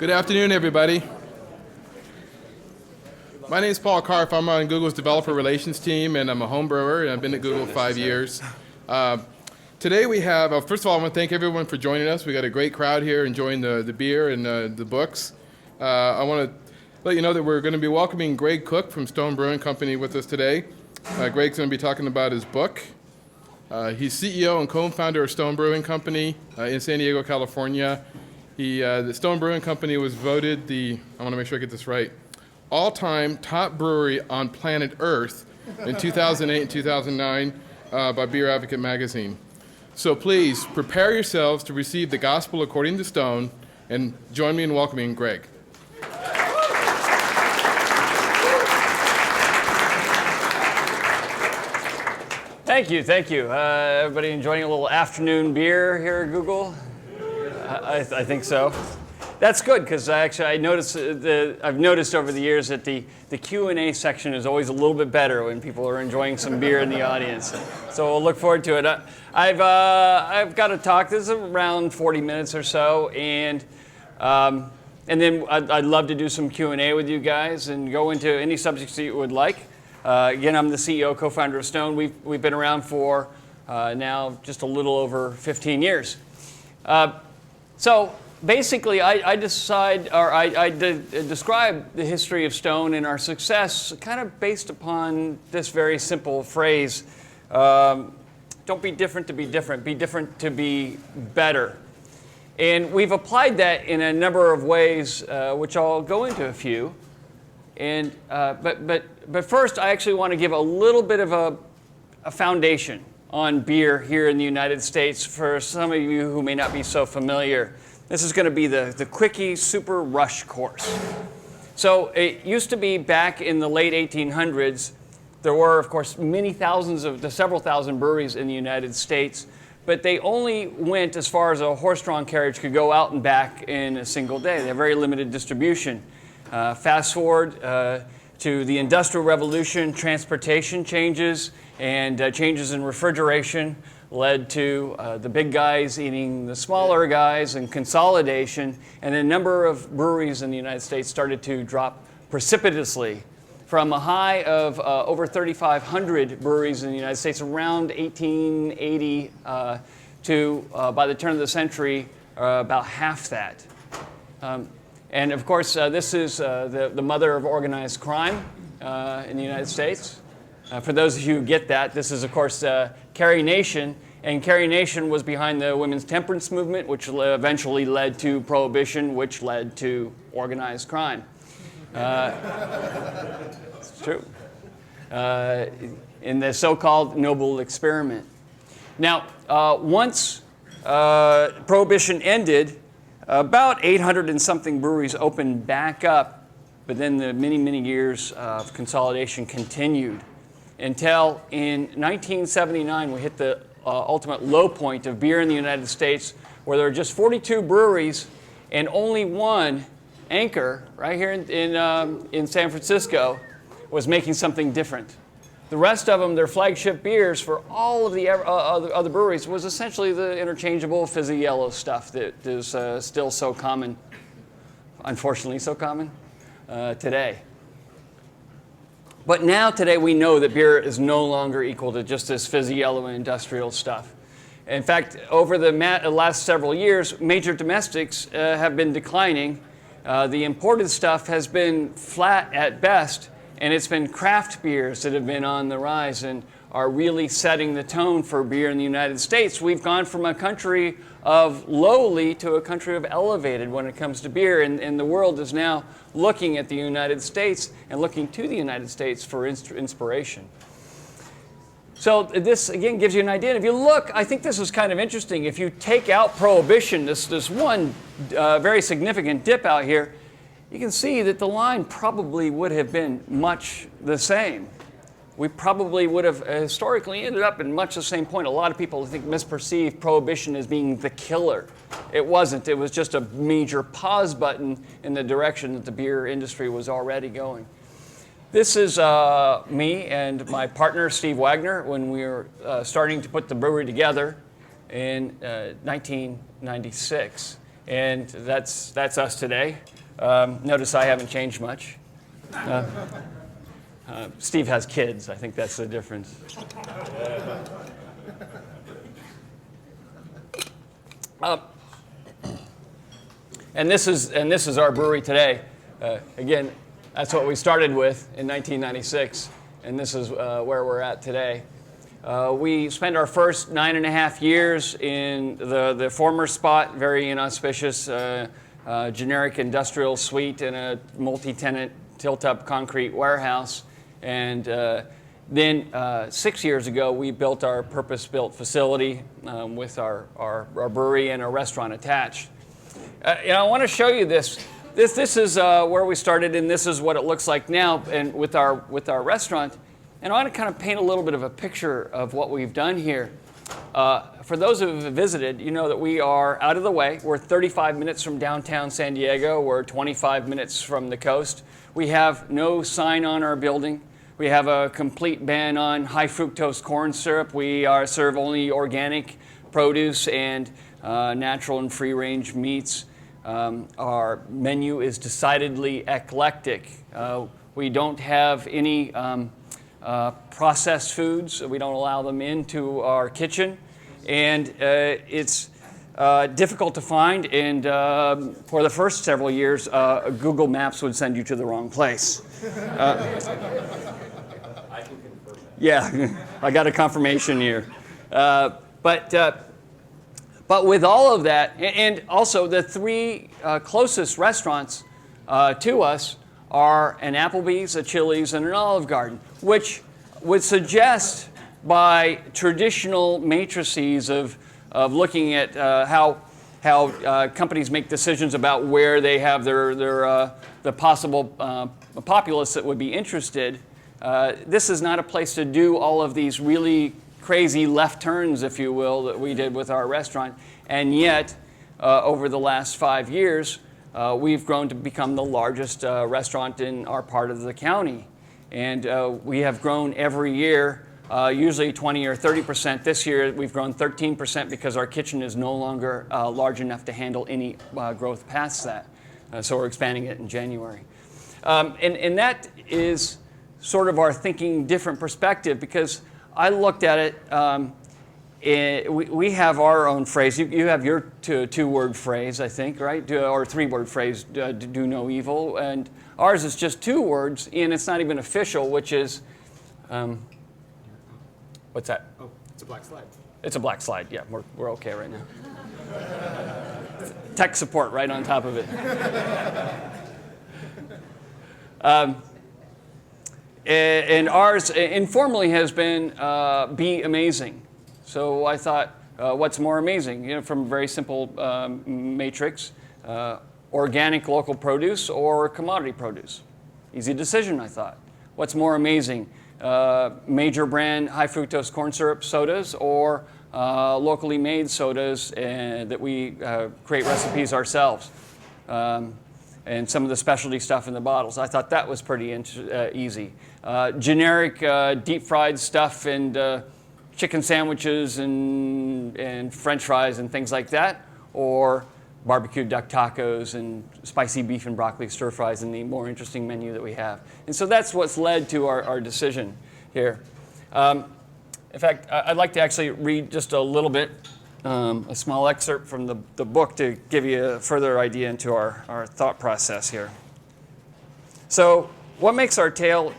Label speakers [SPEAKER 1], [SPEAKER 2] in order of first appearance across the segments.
[SPEAKER 1] Good afternoon, everybody. My name is Paul Karff. I'm on Google's developer relations team, and I'm a home brewer, and I've been at Google 5 years. Today we have, first of all, I want to thank everyone for joining us. We got a great crowd here enjoying the beer and the books. I want to let you know that we're going to be welcoming Greg Koch from Stone Brewing Company with us today. Greg's going to be talking about his book. He's CEO and co-founder of Stone Brewing Company in San Diego, California. The Stone Brewing Company was voted I want to make sure I get this right, all-time top brewery on planet Earth in 2008 and 2009 by Beer Advocate magazine. So please prepare yourselves to receive the gospel according to Stone, and join me in welcoming Greg.
[SPEAKER 2] Thank you. Everybody enjoying a little afternoon beer here at Google? I think so. That's good, because I've noticed over the years that the Q&A section is always a little bit better when people are enjoying some beer in the audience. So we'll look forward to it. I've got to talk. This is around 40 minutes or so, and then I'd love to do some Q&A with you guys and go into any subjects that you would like. Again, I'm the CEO, co-founder of Stone. We've been around for now just a little over 15 years. So basically, I describe the history of Stone and our success kind of based upon this very simple phrase: don't be different to be different. Be different to be better. And we've applied that in a number of ways, which I'll go into a few. And but first, I actually want to give a little bit of a foundation on beer here in the United States for some of you who may not be so familiar. This is going to be the quickie super rush course. So it used to be back in the late 1800s, there were, of course, several thousand breweries in the United States, but they only went as far as a horse-drawn carriage could go out and back in a single day. They have very limited distribution. Fast forward to the Industrial Revolution, transportation changes and changes in refrigeration led to the big guys eating the smaller guys and consolidation, and a number of breweries in the United States started to drop precipitously from a high of over 3,500 breweries in the United States around 1880 to, by the turn of the century, about half that. And of course, this is the mother of organized crime in the United States. For those of you who get that, this is, of course, Carrie Nation. And Carrie Nation was behind the women's temperance movement, which eventually led to Prohibition, which led to organized crime. It's true. In the so-called Noble Experiment. Now, once Prohibition ended, about 800 and something breweries opened back up, but then the many, many years of consolidation continued until in 1979 we hit the ultimate low point of beer in the United States, where there were just 42 breweries and only one, Anchor, right here in San Francisco, was making something different. The rest of them, their flagship beers for all of the other breweries was essentially the interchangeable fizzy yellow stuff that is still so common, unfortunately so common today. But now today we know that beer is no longer equal to just this fizzy yellow and industrial stuff. In fact, over the last several years, major domestics have been declining. The imported stuff has been flat at best. And it's been craft beers that have been on the rise and are really setting the tone for beer in the United States. We've gone from a country of lowly to a country of elevated when it comes to beer. And the world is now looking at the United States and looking to the United States for inspiration. So this, again, gives you an idea. And if you look, I think this is kind of interesting. If you take out Prohibition, this one very significant dip out here, you can see that the line probably would have been much the same. We probably would have historically ended up in much the same point. A lot of people, I think, misperceive Prohibition as being the killer. It wasn't. It was just a major pause button in the direction that the beer industry was already going. This is me and my partner, Steve Wagner, when we were starting to put the brewery together in 1996. And that's us today. Notice I haven't changed much. Steve has kids. I think that's the difference. And this is our brewery today. Again, that's what we started with in 1996, and this is where we're at today. We spent our first 9.5 years in the former spot, very inauspicious, generic industrial suite in a multi-tenant tilt-up concrete warehouse. And then 6 years ago, we built our purpose-built facility with our brewery and a restaurant attached. I want to show you this. This is where we started, and this is what it looks like now, and with our restaurant. And I want to kind of paint a little bit of a picture of what we've done here. For those who have visited, you know that we are out of the way. We're 35 minutes from downtown San Diego. We're 25 minutes from the coast. We have no sign on our building. We have a complete ban on high fructose corn syrup. We serve only organic produce and natural and free-range meats. Our menu is decidedly eclectic. We don't have any processed foods. We don't allow them into our kitchen. And it's difficult to find. And for the first several years, Google Maps would send you to the wrong place.
[SPEAKER 3] I can confirm that.
[SPEAKER 2] Yeah, I got a confirmation here. But with all of that, and also the three closest restaurants to us are an Applebee's, a Chili's, and an Olive Garden, which would suggest by traditional matrices of looking at how companies make decisions about where they have the possible populace that would be interested. This is not a place to do all of these really crazy left turns, if you will, that we did with our restaurant. And yet, over the last 5 years, we've grown to become the largest restaurant in our part of the county. And we have grown every year, usually 20 or 30%. This year, we've grown 13% because our kitchen is no longer large enough to handle any growth past that. So we're expanding it in January. And that is sort of our thinking different perspective, because I looked at it, we have our own phrase. You have your two-word phrase, I think, right? Or three-word phrase, do no evil. And ours is just 2 words, and it's not even official, which is, what's that?
[SPEAKER 3] Oh, it's a black slide.
[SPEAKER 2] It's a black slide, yeah, we're okay right now. Tech support right on top of it. And ours informally has been be amazing. So I thought, what's more amazing? You know, from a very simple matrix, organic local produce or commodity produce. Easy decision, I thought. What's more amazing? Major brand high fructose corn syrup sodas or locally made sodas that we create recipes ourselves. And some of the specialty stuff in the bottles. I thought that was pretty easy. Generic deep fried stuff and chicken sandwiches and French fries and things like that, or BBQ Duck Tacos and spicy beef and broccoli stir fries and the more interesting menu that we have. And so that's what's led to our decision here. In fact, I'd like to actually read just a little bit, a small excerpt from the book to give you a further idea into our thought process here. So what makes our tale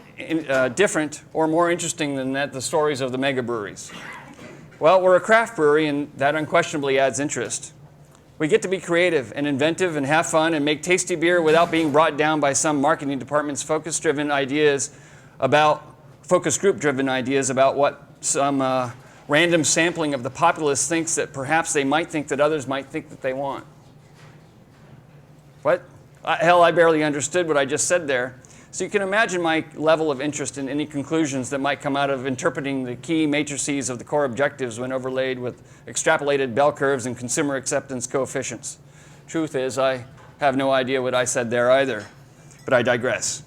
[SPEAKER 2] different or more interesting than the stories of the mega breweries? Well, we're a craft brewery, and that unquestionably adds interest. We get to be creative and inventive and have fun and make tasty beer without being brought down by some marketing department's focus group-driven ideas about what some random sampling of the populace thinks that perhaps they might think that others might think that they want. What? Hell, I barely understood what I just said there. So you can imagine my level of interest in any conclusions that might come out of interpreting the key matrices of the core objectives when overlaid with extrapolated bell curves and consumer acceptance coefficients. Truth is, I have no idea what I said there either, but I digress.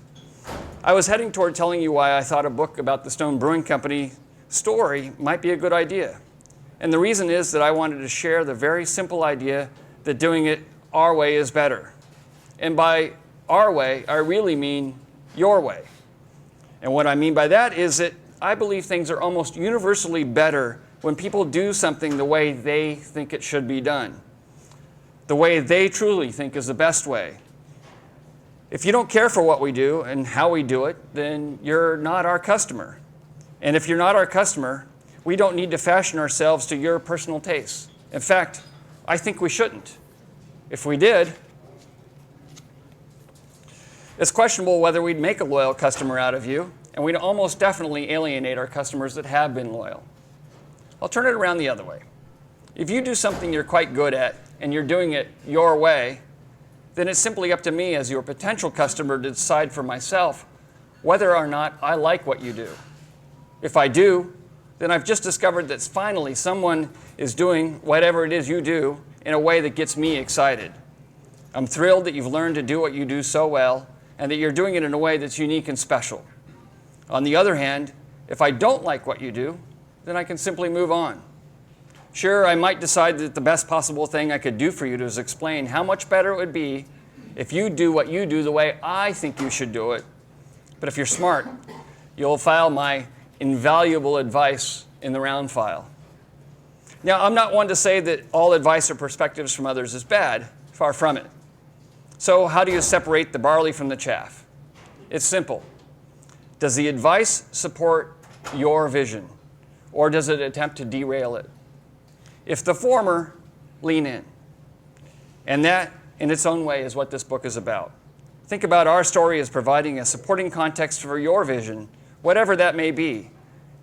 [SPEAKER 2] I was heading toward telling you why I thought a book about the Stone Brewing Company story might be a good idea. And the reason is that I wanted to share the very simple idea that doing it our way is better. And by our way, I really mean your way. And what I mean by that is that I believe things are almost universally better when people do something the way they think it should be done, the way they truly think is the best way. If you don't care for what we do and how we do it, then you're not our customer. And if you're not our customer, we don't need to fashion ourselves to your personal tastes. In fact, I think we shouldn't. If we did, it's questionable whether we'd make a loyal customer out of you, and we'd almost definitely alienate our customers that have been loyal. I'll turn it around the other way. If you do something you're quite good at, and you're doing it your way, then it's simply up to me as your potential customer to decide for myself whether or not I like what you do. If I do, then I've just discovered that finally someone is doing whatever it is you do in a way that gets me excited. I'm thrilled that you've learned to do what you do so well and that you're doing it in a way that's unique and special. On the other hand, if I don't like what you do, then I can simply move on. Sure, I might decide that the best possible thing I could do for you is explain how much better it would be if you do what you do the way I think you should do it. But if you're smart, you'll file my invaluable advice in the round file. Now, I'm not one to say that all advice or perspectives from others is bad. Far from it. So how do you separate the barley from the chaff? It's simple. Does the advice support your vision, or does it attempt to derail it? If the former, lean in. And that, in its own way, is what this book is about. Think about our story as providing a supporting context for your vision, whatever that may be,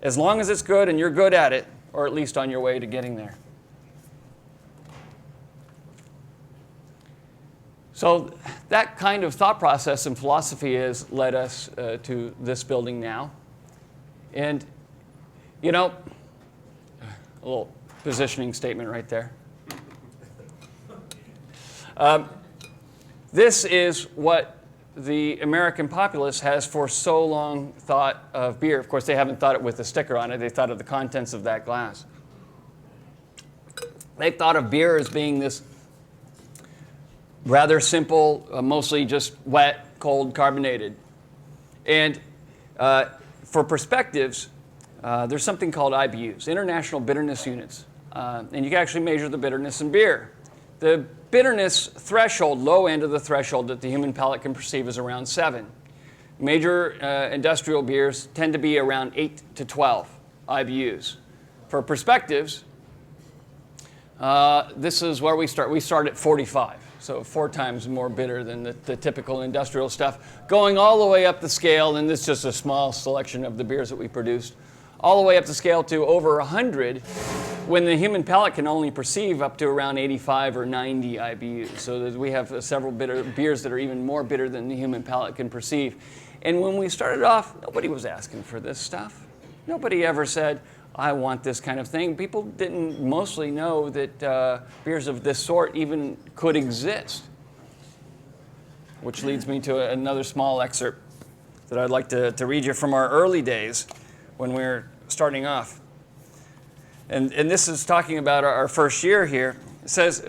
[SPEAKER 2] as long as it's good and you're good at it, or at least on your way to getting there. So that kind of thought process and philosophy has led us to this building now. And, you know, a little positioning statement right there. This is what the American populace has for so long thought of beer. Of course, they haven't thought it with a sticker on it. They thought of the contents of that glass. They thought of beer as being this rather simple, mostly just wet, cold, carbonated. And for perspectives, there's something called IBUs, International Bitterness Units. And you can actually measure the bitterness in beer. The bitterness threshold, low end of the threshold that the human palate can perceive, is around 7. Major industrial beers tend to be around 8 to 12 IBUs. For perspectives, this is where we start. We start at 45, so 4 times more bitter than the typical industrial stuff, going all the way up the scale, and this is just a small selection of the beers that we produced, all the way up the scale to over 100, when the human palate can only perceive up to around 85 or 90 IBUs. So that we have several beers that are even more bitter than the human palate can perceive. And when we started off, nobody was asking for this stuff. Nobody ever said, I want this kind of thing. People didn't mostly know that beers of this sort even could exist. Which leads me to another small excerpt that I'd like to read you from our early days when we were starting off. And this is talking about our first year here. It says,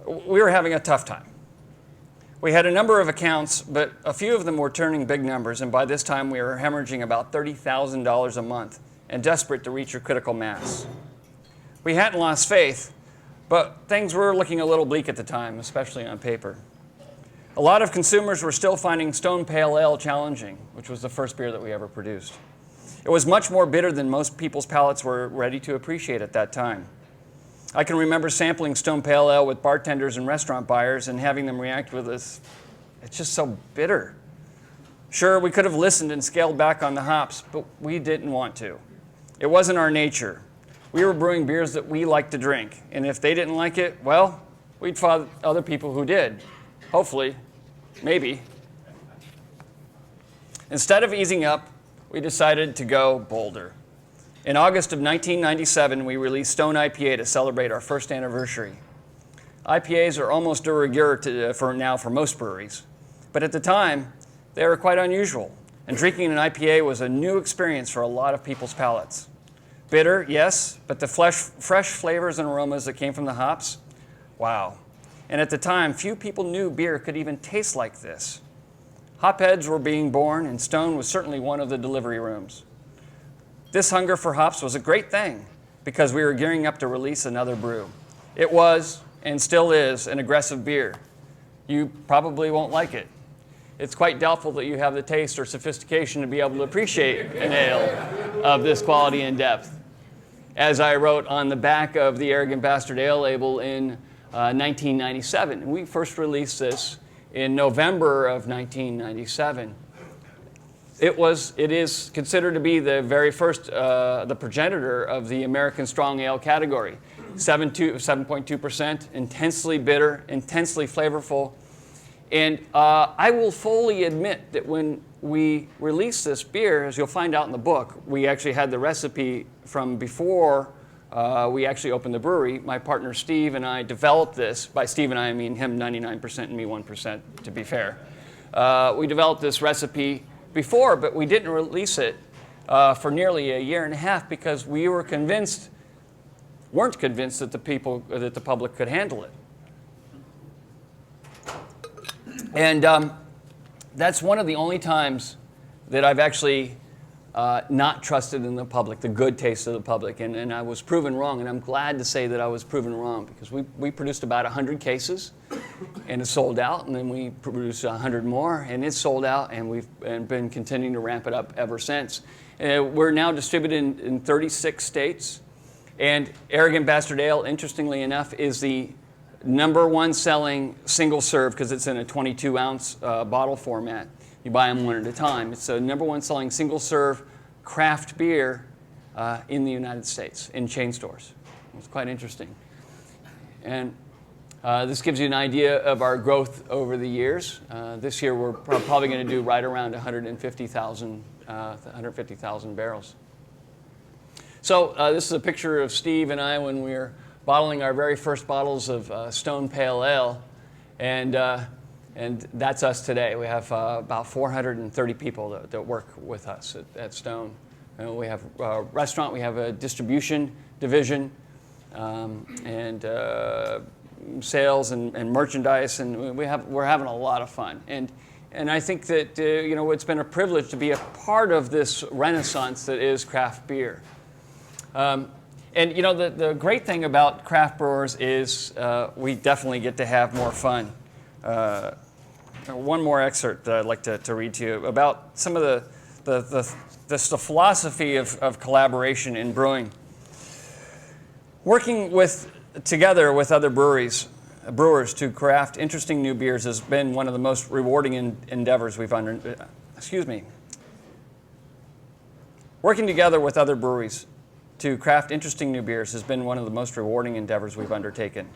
[SPEAKER 2] we were having a tough time. We had a number of accounts, but a few of them were turning big numbers, and by this time we were hemorrhaging about $30,000 a month and desperate to reach a critical mass. We hadn't lost faith, but things were looking a little bleak at the time, especially on paper. A lot of consumers were still finding Stone Pale Ale challenging, which was the first beer that we ever produced. It was much more bitter than most people's palates were ready to appreciate at that time. I can remember sampling Stone Pale Ale with bartenders and restaurant buyers and having them react with this, it's just so bitter. Sure, we could have listened and scaled back on the hops, but we didn't want to. It wasn't our nature. We were brewing beers that we liked to drink, and if they didn't like it, well, we'd find other people who did. Hopefully, maybe. Instead of easing up, we decided to go bolder. In August of 1997, we released Stone IPA to celebrate our first anniversary. IPAs are almost de rigueur for most breweries, but at the time, they were quite unusual, and drinking an IPA was a new experience for a lot of people's palates. Bitter, yes, but the fresh flavors and aromas that came from the hops, wow. And at the time, few people knew beer could even taste like this. Hopheads were being born, and Stone was certainly one of the delivery rooms. This hunger for hops was a great thing because we were gearing up to release another brew. It was, and still is, an aggressive beer. You probably won't like it. It's quite doubtful that you have the taste or sophistication to be able to appreciate an ale of this quality and depth. As I wrote on the back of the Arrogant Bastard Ale label in 1997. We first released this in November of 1997. It is considered to be the very first, the progenitor of the American Strong Ale category. 7.2%, intensely bitter, intensely flavorful. And I will fully admit that when we released this beer, as you'll find out in the book, we actually had the recipe from before we actually opened the brewery. My partner Steve and I developed this. By Steve and I mean him 99% and me 1%, to be fair. We developed this recipe before, but we didn't release it for nearly a year and a half because we weren't convinced that the public could handle it. And that's one of the only times that I've actually not trusted in the public, the good taste of the public, and I was proven wrong, and I'm glad to say that I was proven wrong because we produced about 100 cases, and it sold out, and then we produced 100 more, and it sold out, and we've been continuing to ramp it up ever since. We're now distributed in 36 states, and Arrogant Bastard Ale, interestingly enough, is the #1 selling single serve because it's in a 22-ounce bottle format. You buy them one at a time. It's the #1 selling single serve craft beer in the United States in chain stores. It's quite interesting. And this gives you an idea of our growth over the years. This year we're probably going to do right around 150,000 barrels. So this is a picture of Steve and I when we were bottling our very first bottles of Stone Pale Ale, and that's us today. We have about 430 people that work with us at Stone. We have a restaurant, we have a distribution division, and sales and merchandise, and we're having a lot of fun. And I think that it's been a privilege to be a part of this renaissance that is craft beer. And the great thing about craft brewers is we definitely get to have more fun. One more excerpt that I'd like to read to you about some of the philosophy of collaboration in brewing. Working together with other brewers to craft interesting new beers has been one of the most rewarding endeavors we've Working together with other breweries to craft interesting new beers has been one of the most rewarding endeavors we've undertaken.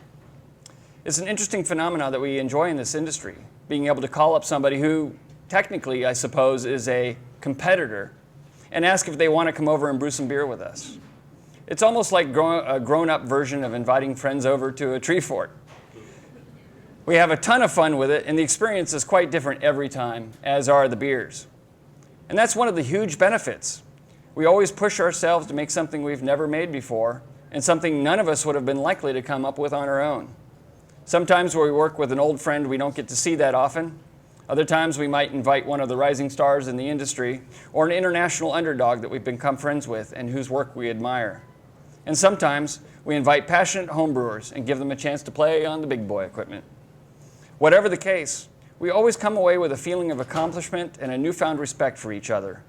[SPEAKER 2] It's an interesting phenomenon that we enjoy in this industry, being able to call up somebody who technically, I suppose, is a competitor and ask if they want to come over and brew some beer with us. It's almost like a grown-up version of inviting friends over to a tree fort. We have a ton of fun with it, and the experience is quite different every time, as are the beers. And that's one of the huge benefits. We always push ourselves to make something we've never made before, and something none of us would have been likely to come up with on our own. Sometimes when we work with an old friend we don't get to see that often. Other times we might invite one of the rising stars in the industry, or an international underdog that we've become friends with and whose work we admire. And sometimes we invite passionate homebrewers and give them a chance to play on the big boy equipment. Whatever the case, we always come away with a feeling of accomplishment and a newfound respect for each other.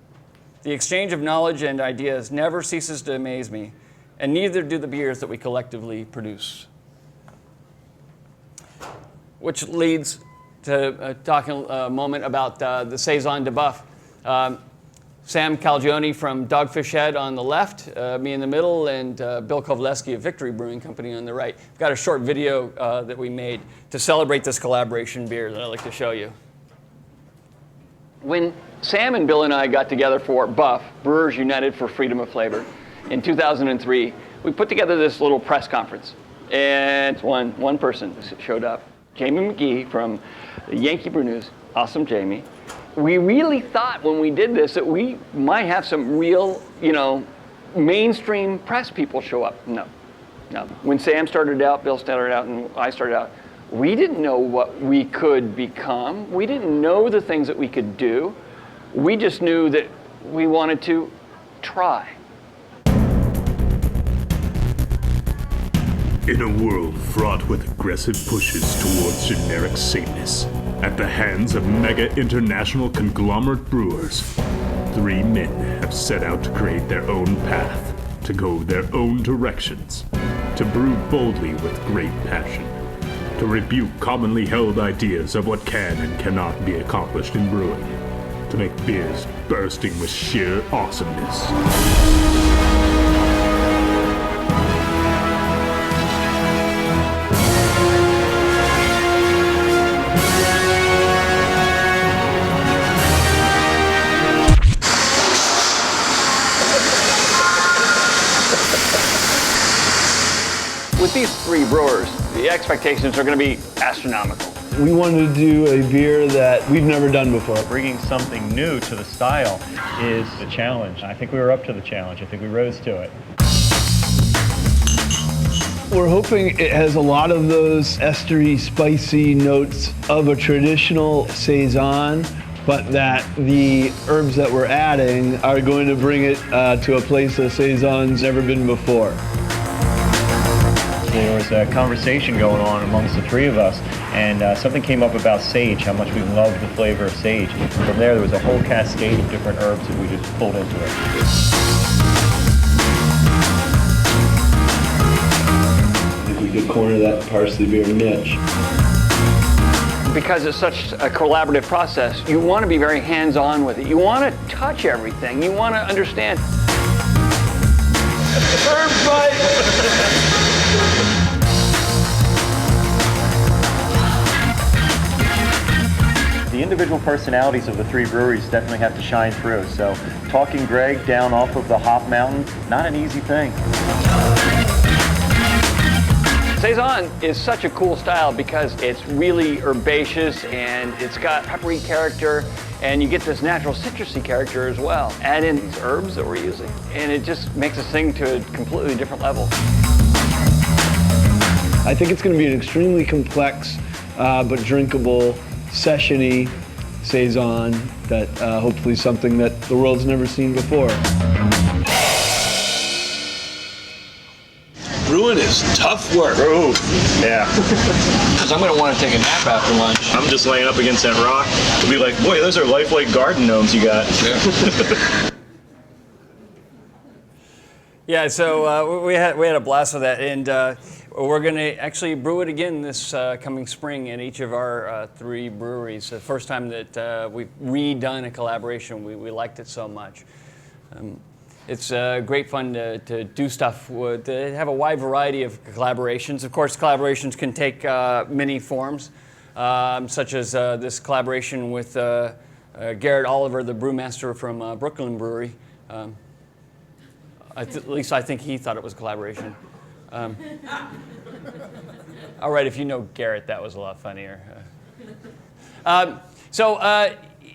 [SPEAKER 2] The exchange of knowledge and ideas never ceases to amaze me, and neither do the beers that we collectively produce. Which leads to talking a moment about the Saison de Buff. Sam Calgione from Dogfish Head on the left, me in the middle, and Bill Kovaleski of Victory Brewing Company on the right. We've got a short video that we made to celebrate this collaboration beer that I'd like to show you. When Sam and Bill and I got together for Buff, Brewers United for Freedom of Flavor, in 2003, we put together this little press conference. And one person showed up, Jamie McGee from Yankee Brew News. Awesome, Jamie. We really thought when we did this that we might have some real, mainstream press people show up. No. When Sam started out, Bill started out, and I started out, We didn't know what we could become. We didn't know the things that we could do. We just knew that we wanted to try.
[SPEAKER 4] In a world fraught with aggressive pushes towards generic sameness, at the hands of mega international conglomerate brewers, 3 men have set out to create their own path, to go their own directions, to brew boldly with great passion, to rebuke commonly held ideas of what can and cannot be accomplished in brewing, to make beers bursting with sheer awesomeness.
[SPEAKER 2] With these 3 brewers, the expectations are going to be astronomical.
[SPEAKER 5] We wanted to do a beer that we've never done before.
[SPEAKER 6] Bringing something new to the style is a challenge. I think we were up to the challenge. I think we rose to it.
[SPEAKER 5] We're hoping it has a lot of those estery, spicy notes of a traditional Saison, but that the herbs that we're adding are going to bring it to a place that Saison's never been before.
[SPEAKER 6] There was a conversation going on amongst the 3 of us, and something came up about sage, how much we love the flavor of sage. From there was a whole cascade of different herbs that we just pulled into it.
[SPEAKER 5] I think we could corner that parsley beer niche.
[SPEAKER 2] Because it's such a collaborative process, you want to be very hands-on with it. You want to touch everything. You want to understand. Herb bite!
[SPEAKER 6] The individual personalities of the 3 breweries definitely have to shine through. So talking Greg down off of the hop mountain, not an easy thing.
[SPEAKER 2] Saison is such a cool style because it's really herbaceous and it's got peppery character, and you get this natural citrusy character as well. Add in these herbs that we're using, and it just makes this thing to a completely different level.
[SPEAKER 5] I think it's going to be an extremely complex but drinkable, session-y Saison that hopefully something that the world's never seen before.
[SPEAKER 7] Brewing is tough work.
[SPEAKER 6] Ooh, yeah.
[SPEAKER 7] Because I'm going to want to take a nap after lunch.
[SPEAKER 6] I'm just laying up against that rock to be like, boy, those are lifelike garden gnomes you got.
[SPEAKER 7] Yeah.
[SPEAKER 2] Yeah, so we had a blast with that, and we're going to actually brew it again this coming spring in each of our 3 breweries. The first time that we've redone a collaboration, we liked it so much. It's great fun to do stuff with, to have a wide variety of collaborations. Of course, collaborations can take many forms, such as this collaboration with Garrett Oliver, the brewmaster from Brooklyn Brewery. At least I think he thought it was a collaboration. All right, if you know Garrett, that was a lot funnier.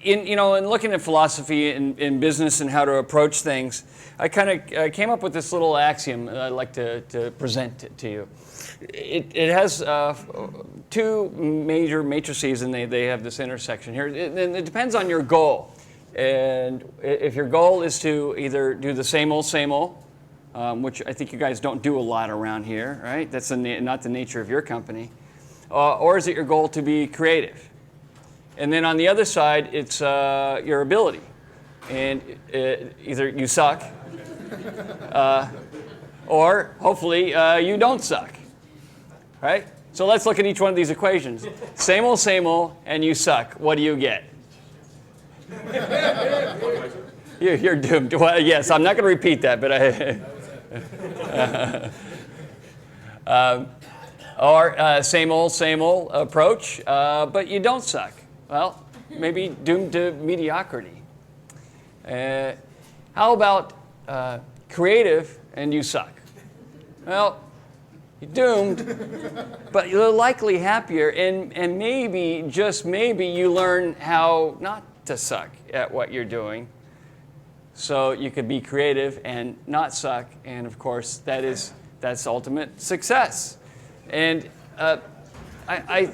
[SPEAKER 2] In looking at philosophy in business and how to approach things, I kind of came up with this little axiom that I'd like to present to you. It has 2 major matrices, and they have this intersection here. And it depends on your goal. And if your goal is to either do the same old, which I think you guys don't do a lot around here, right? That's not the nature of your company. Or is it your goal to be creative? And then on the other side, it's your ability. And either you suck, or hopefully you don't suck, right? So let's look at each one of these equations. Same old, and you suck. What do you get? You're doomed. Well, yes, I'm not going to repeat that, but or same old approach, but you don't suck. Well, maybe doomed to mediocrity. How about creative and you suck? Well, you're doomed, but you're likely happier, and maybe, just maybe, you learn how not to suck at what you're doing. So you could be creative and not suck, and of course that's ultimate success. And I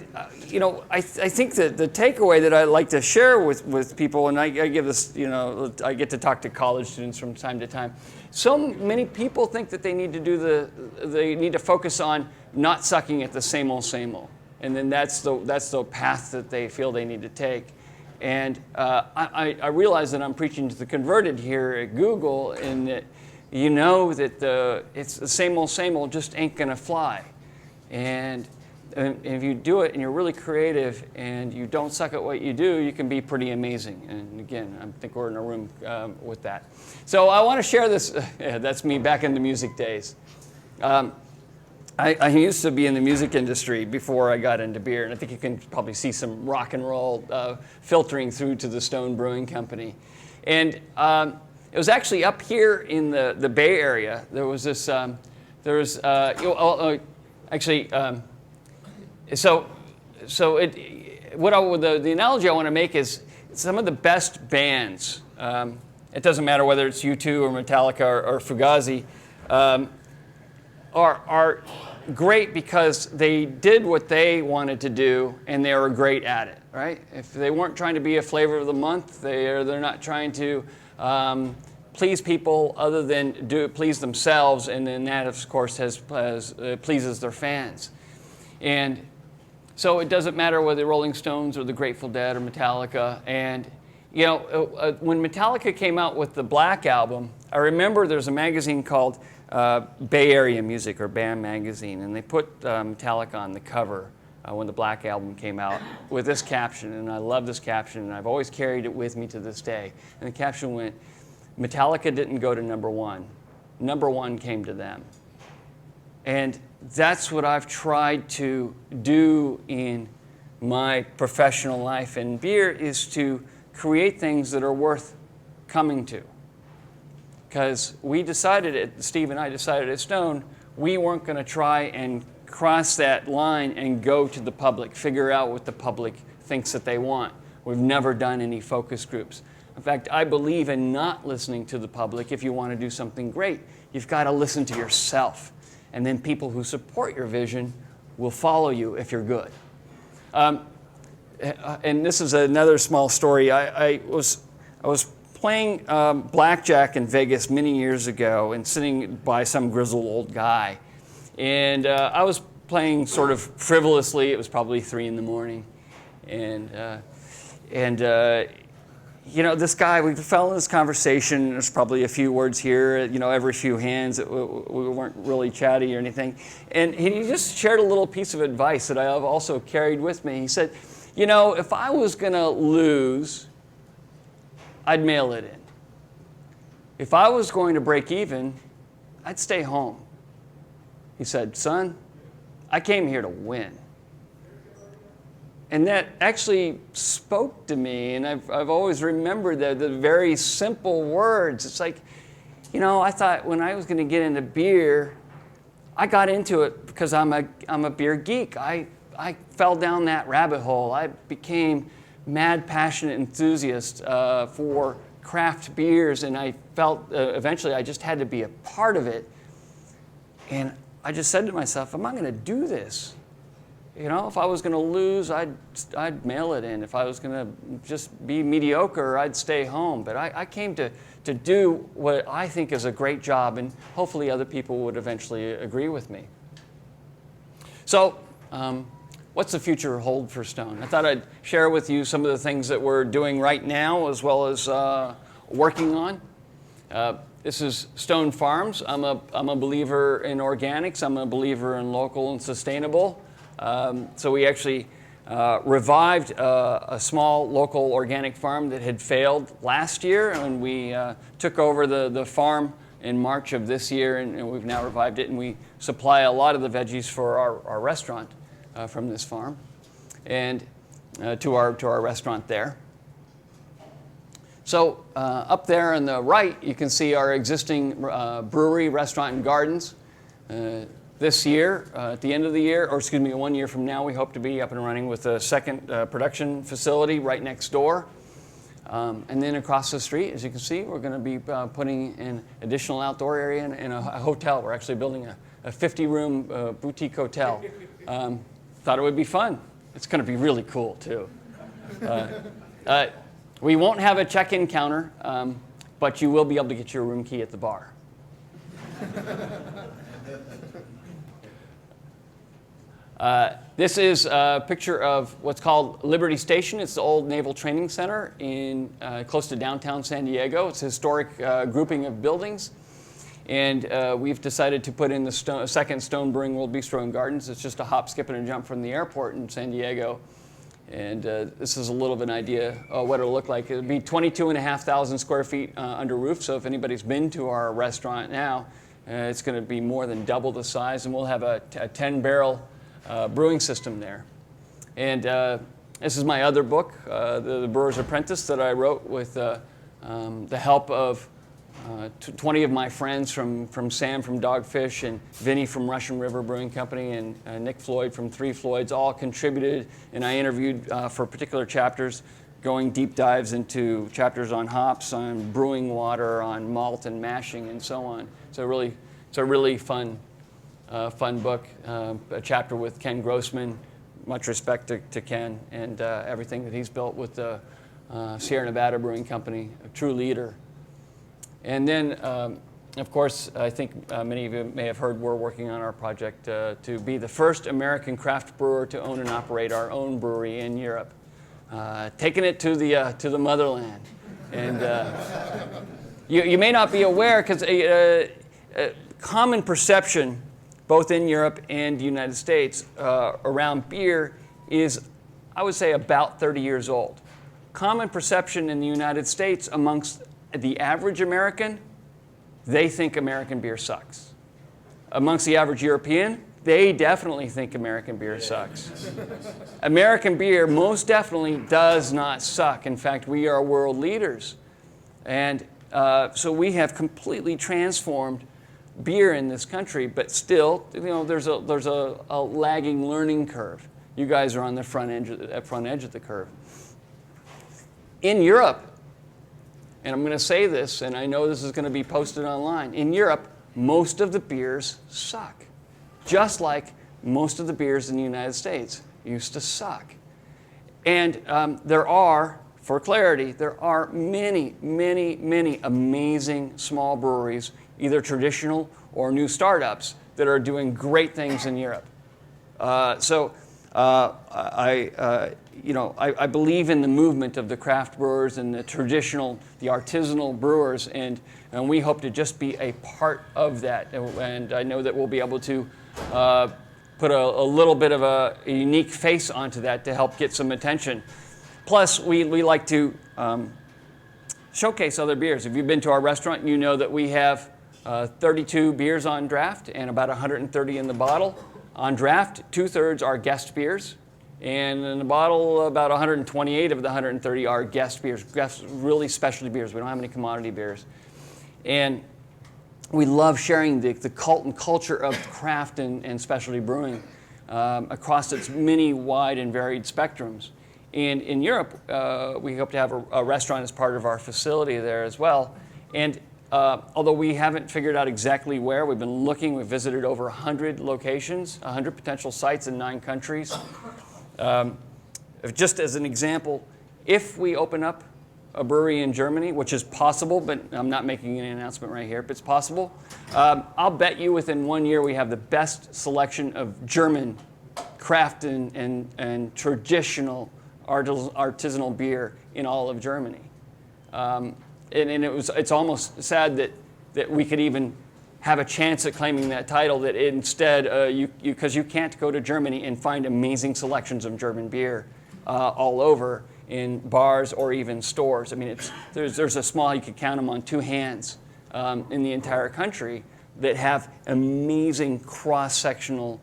[SPEAKER 2] think that the takeaway that I like to share with people, and I give this, I get to talk to college students from time to time. So many people think that they need to focus on not sucking at the same old, and then that's the path that they feel they need to take. And I realize that I'm preaching to the converted here at Google, in that that it's the same old just ain't gonna fly. And if you do it and you're really creative and you don't suck at what you do, you can be pretty amazing. And again, I think we're in a room with that. So I want to share this. That's me back in the music days. I used to be in the music industry before I got into beer, and I think you can probably see some rock and roll filtering through to the Stone Brewing Company. And it was actually up here in the Bay Area. There was this. The analogy I want to make is some of the best bands. It doesn't matter whether it's U2 or Metallica or Fugazi, are great because they did what they wanted to do and they were great at it. Right? If they weren't trying to be a flavor of the month, they're not trying to please people other than please themselves, and then that of course pleases their fans. And so it doesn't matter whether the Rolling Stones or the Grateful Dead or Metallica. And when Metallica came out with the Black Album, I remember there's a magazine called Bay Area Music, or BAM magazine, and they put Metallica on the cover when the Black Album came out with this caption, and I love this caption, and I've always carried it with me to this day. And the caption went, "Metallica didn't go to number one. Number one came to them." And that's what I've tried to do in my professional life in beer, is to create things that are worth coming to. Because Steve and I decided at Stone, we weren't going to try and cross that line and go to the public, figure out what the public thinks that they want. We've never done any focus groups. In fact, I believe in not listening to the public. If you want to do something great, you've got to listen to yourself. And then people who support your vision will follow you if you're good. And this is another small story. I was playing blackjack in Vegas many years ago and sitting by some grizzled old guy. And I was playing sort of frivolously. It was probably 3 a.m. This guy, we fell in this conversation. There's probably a few words here, every few hands. We weren't really chatty or anything. And he just shared a little piece of advice that I have also carried with me. He said, if I was going to lose, I'd mail it in. If I was going to break even, I'd stay home. He said, "Son, I came here to win." And that actually spoke to me, and I've always remembered the very simple words. It's like, I thought when I was going to get into beer, I got into it because I'm a beer geek. I fell down that rabbit hole. I became mad, passionate enthusiast for craft beers, and I felt eventually I just had to be a part of it. And I just said to myself, I'm not going to do this. If I was going to lose, I'd mail it in. If I was going to just be mediocre, I'd stay home. But I came to do what I think is a great job, and hopefully other people would eventually agree with me. So what's the future hold for Stone? I thought I'd share with you some of the things that we're doing right now, as well as working on. This is Stone Farms. I'm a believer in organics. I'm a believer in local and sustainable. So we actually revived a small local organic farm that had failed last year, and we took over the farm in March of this year, and we've now revived it, and we supply a lot of the veggies for our restaurant from this farm, and to our restaurant there. So up there on the right, you can see our existing brewery, restaurant, and gardens. This year, at the end of the year, 1 year from now, we hope to be up and running with a second production facility right next door. And then across the street, as you can see, we're going to be putting an additional outdoor area and a hotel. We're actually building a 50-room boutique hotel. thought it would be fun. It's going to be really cool, too. We won't have a check-in counter, but you will be able to get your room key at the bar. This is a picture of what's called Liberty Station. It's the old Naval Training Center in close to downtown San Diego. It's a historic grouping of buildings. And we've decided to put in the second Stone Brewing World Bistro and Gardens. It's just a hop, skip, and a jump from the airport in San Diego. And this is a little of an idea of what it'll look like. It'll be 22,500 square feet under roof. So if anybody's been to our restaurant now, it's going to be more than double the size. And we'll have a 10-barrel brewing system there. And this is my other book, The Brewer's Apprentice, that I wrote with the help of 20 of my friends from Sam from Dogfish and Vinny from Russian River Brewing Company and Nick Floyd from Three Floyds all contributed, and I interviewed for particular chapters, going deep dives into chapters on hops, on brewing water, on malt and mashing, and so on. So it's a really fun book. A chapter with Ken Grossman. Much respect to Ken and everything that he's built with the Sierra Nevada Brewing Company, a true leader. And then, of course, I think many of you may have heard we're working on our project to be the first American craft brewer to own and operate our own brewery in Europe, taking it to the motherland. And you may not be aware, because common perception, both in Europe and the United States, around beer is, I would say, about 30 years old. Common perception in the United States amongst the average American, they think American beer sucks. Amongst the average European, they definitely think American beer sucks. American beer most definitely does not suck. In fact, we are world leaders. And so we have completely transformed beer in this country, but still, there's a lagging learning curve. You guys are on the front edge of the curve. In Europe, and I'm going to say this, and I know this is going to be posted online. In Europe, most of the beers suck. Just like most of the beers in the United States used to suck. And there are, for clarity, there are many, many, many amazing small breweries, either traditional or new startups, that are doing great things in Europe. I believe in the movement of the craft brewers and the traditional, the artisanal brewers, and we hope to just be a part of that. And I know that we'll be able to put a little bit of a unique face onto that to help get some attention. Plus, we like to showcase other beers. If you've been to our restaurant, you know that we have 32 beers on draft and about 130 in the bottle. On draft, 2/3 are guest beers. And in the bottle, about 128 of the 130 are guest beers, really specialty beers. We don't have any commodity beers. And we love sharing the cult and culture of craft and specialty brewing across its many wide and varied spectrums. And in Europe, we hope to have a restaurant as part of our facility there as well. And although we haven't figured out exactly where, we've been looking, we've visited over 100 locations, 100 potential sites in 9 countries. Just as an example, if we open up a brewery in Germany, which is possible, but I'm not making an announcement right here, but it's possible, I'll bet you within 1 year we have the best selection of German craft and traditional artisanal beer in all of Germany. And it's almost sad that we could even have a chance at claiming that title, that instead, because you can't go to Germany and find amazing selections of German beer all over in bars or even stores. I mean, there's a small, you could count them on 2 hands in the entire country that have amazing cross-sectional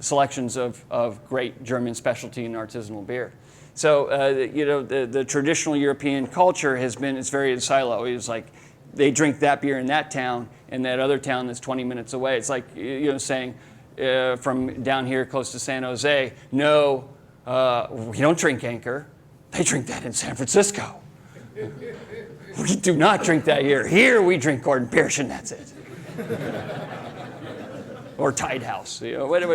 [SPEAKER 2] selections of great German specialty and artisanal beer. So, the traditional European culture it's very silo. It's like they drink that beer in that town, and that other town that's 20 minutes away. It's like, saying from down here close to San Jose, no, we don't drink Anchor. They drink that in San Francisco. We do not drink that here. Here we drink Gordon Biersch, and that's it. or Tide House, whatever,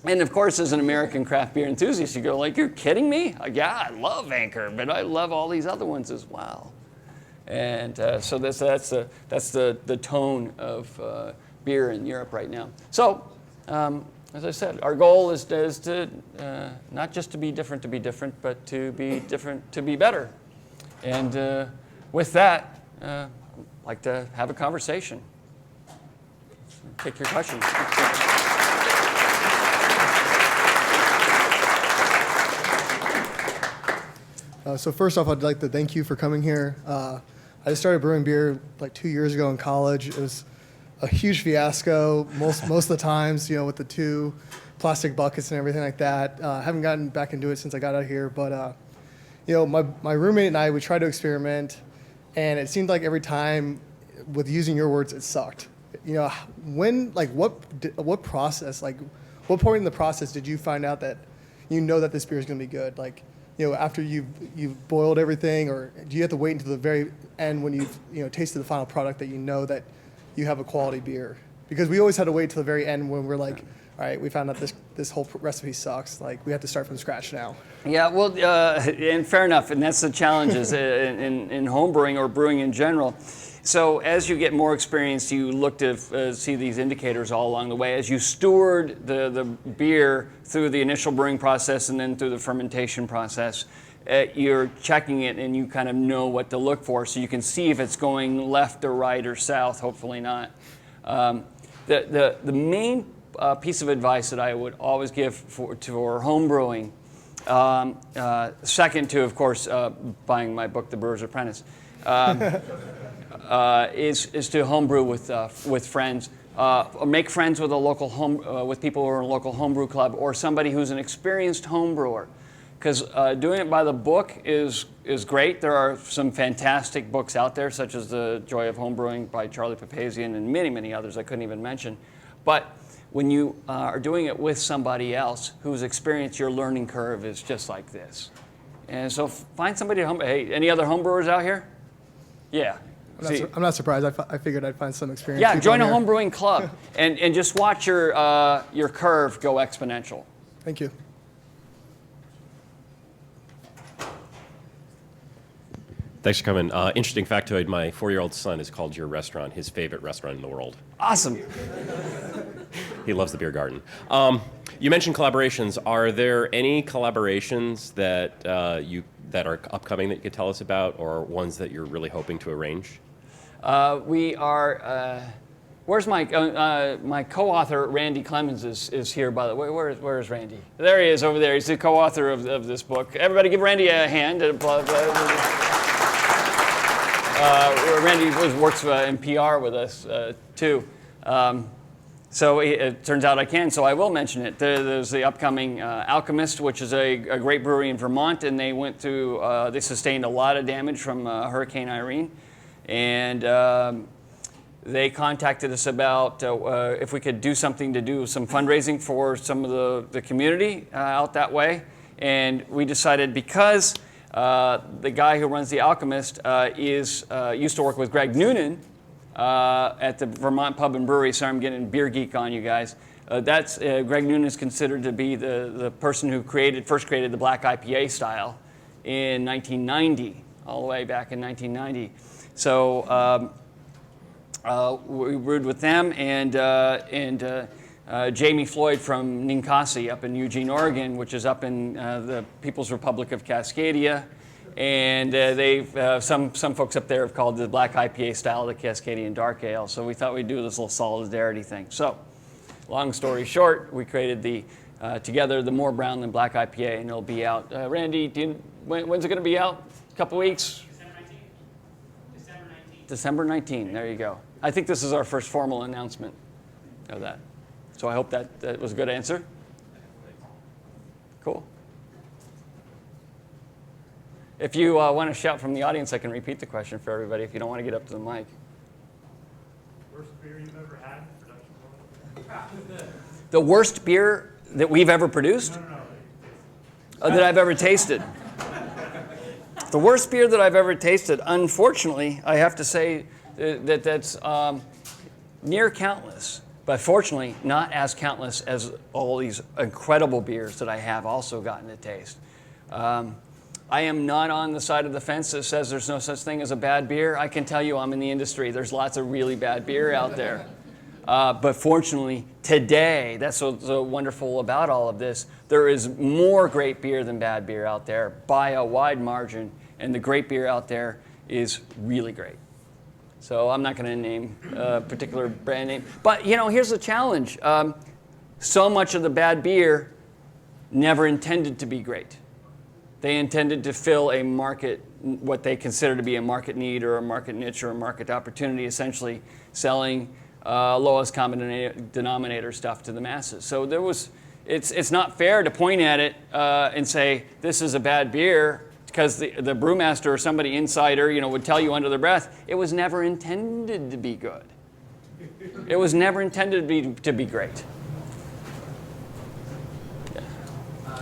[SPEAKER 2] And of course, as an American craft beer enthusiast, you go like, "You're kidding me? Yeah, I love Anchor, but I love all these other ones as well." And so that's the tone of beer in Europe right now. So, as I said, our goal is to not just to be different, but to be different to be better. And with that, I'd like to have a conversation. Take your questions.
[SPEAKER 8] So first off, I'd like to thank you for coming here. I started brewing beer like 2 years ago in college. It was a huge fiasco most of the times, with the 2 plastic buckets and everything like that. I haven't gotten back into it since I got out here, but my roommate and I, we tried to experiment, and it seemed like every time, with using your words, it sucked. What process, what point in the process did you find out that that this beer is going to be good? After you've boiled everything, or do you have to wait until the very end when you've tasted the final product that that you have a quality beer? Because we always had to wait till the very end when we're like, all right, we found out this whole recipe sucks. We have to start from scratch now. Yeah,
[SPEAKER 2] well, and fair enough, and that's the challenges in home brewing or brewing in general. So as you get more experience, you look to see these indicators all along the way. As you steward the beer through the initial brewing process and then through the fermentation process, you're checking it and you kind of know what to look for, so you can see if it's going left or right or south, hopefully not. The main piece of advice that I would always give for home brewing, second to, of course, buying my book, The Brewer's Apprentice, is to homebrew with friends, or make friends with with people who are in a local homebrew club, or somebody who's an experienced homebrewer. Because doing it by the book is great. There are some fantastic books out there, such as The Joy of Homebrewing by Charlie Papazian and many, many others I couldn't even mention. But when you are doing it with somebody else who's experienced, your learning curve is just like this. And so find somebody to Hey, any other homebrewers out here? Yeah.
[SPEAKER 8] I'm not surprised. I figured I'd find some experience.
[SPEAKER 2] Yeah, join a homebrewing club and just watch your curve go exponential.
[SPEAKER 8] Thank you.
[SPEAKER 9] Thanks for coming. Interesting factoid, my 4-year-old son has called your restaurant his favorite restaurant in the world.
[SPEAKER 2] Awesome.
[SPEAKER 9] He loves the beer garden. You mentioned collaborations. Are there any collaborations that that are upcoming that you could tell us about, or ones that you're really hoping to arrange?
[SPEAKER 2] We are. Where's my co-author Randy Clemens is here, by the way. Where's Randy? There he is over there. He's the co-author of this book. Everybody, give Randy a hand. Randy works in PR with us too. So it turns out I can, so I will mention it. There's the upcoming Alchemist, which is a great brewery in Vermont, and they went through, they sustained a lot of damage from Hurricane Irene. And they contacted us about if we could do something to do some fundraising for some of the community out that way. And we decided, because the guy who runs the Alchemist used to work with Greg Noonan at the Vermont Pub and Brewery. Sorry, I'm getting beer geek on you guys. Greg Noonan is considered to be the person who first created the black IPA style in 1990, all the way back in 1990. So we brewed with them, and Jamie Floyd from Ninkasi up in Eugene, Oregon, which is up in the People's Republic of Cascadia. And some folks up there have called the black IPA style the Cascadian Dark Ale. So we thought we'd do this little solidarity thing. So, long story short, we created together the More Brown Than Black IPA, and it'll be out. Randy, when's it going to be out? A couple weeks? December 19th. There you go. I think this is our first formal announcement of that. So I hope that was a good answer. Cool. If you want to shout from the audience, I can repeat the question for everybody if you don't want to get up to the mic.
[SPEAKER 4] Worst beer you've ever had in production?
[SPEAKER 2] The worst beer that we've ever produced? No. That I've ever tasted. The worst beer that I've ever tasted, unfortunately, I have to say that's near countless, but fortunately not as countless as all these incredible beers that I have also gotten to taste. I am not on the side of the fence that says there's no such thing as a bad beer. I can tell you I'm in the industry. There's lots of really bad beer out there. But fortunately, today, that's what's so wonderful about all of this, there is more great beer than bad beer out there by a wide margin, and the great beer out there is really great. So I'm not going to name a particular brand name. But, here's the challenge. So much of the bad beer never intended to be great. They intended to fill a market, what they consider to be a market need or a market niche or a market opportunity, essentially selling lowest common denominator stuff to the masses. So it's not fair to point at it and say, this is a bad beer, because the brewmaster or somebody insider, would tell you under their breath, it was never intended to be good. It was never intended to be great.